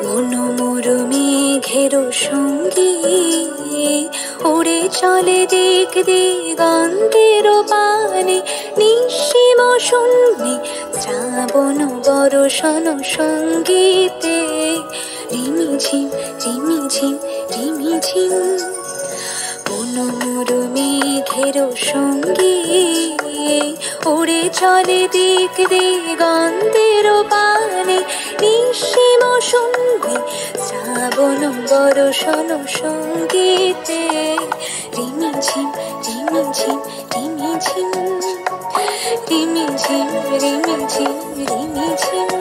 মনোমরু মেঘের সঙ্গী উড়ে চলে দিক দিগন্তের পানে, নিঃসীম শূন্যে শ্রাবণ বর্ষণ সঙ্গীতে রিমিঝিম রিমিঝিম রিমিঝিম। মনোমরু মেঘের সঙ্গী উড়ে চলে দিক দিগন্তের পানে, নিঃসীম শূন্যে শ্রাবণ বর্ষণ সঙ্গীতে রিমিঝিম রিমিঝিম রিমিঝিম রিমিঝিম রিমিঝিম রিমিঝিম।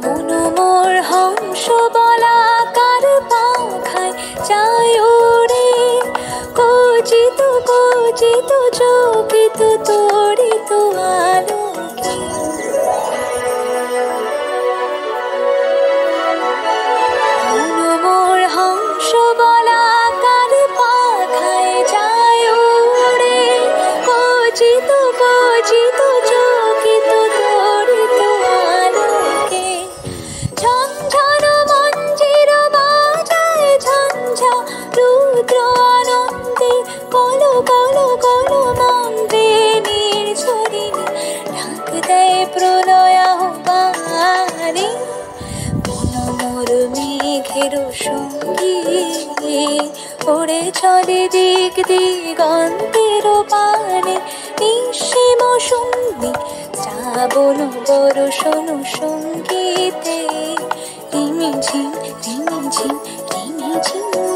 মনোমোর হংস বলাকার পাখায় যায় ওরে, কচিত কচিত চকিত তড়িত আলোকে। মনোমোর হংস বলাকার পাখায় যায় ওরে, কচিত কচিত চকিত তড়িত আলোকে। ঝঞ্ঝান মঞ্জির বাজায় ঝঞ্ঝা রুদ্র আনন্দে, কল কল কল মন্ত্রে নির্ঝরিণী ঢাক দেয় প্রলয় আহ্বানে। মনোমোর মেঘের সঙ্গী ওড়ে চলে দিক দিগন্তের পানে, নিঃসীম শূন্যে শ্রাবণ বর্ষণ সঙ্গীতে রিমিঝিম রিমিঝিম রিমিঝিম।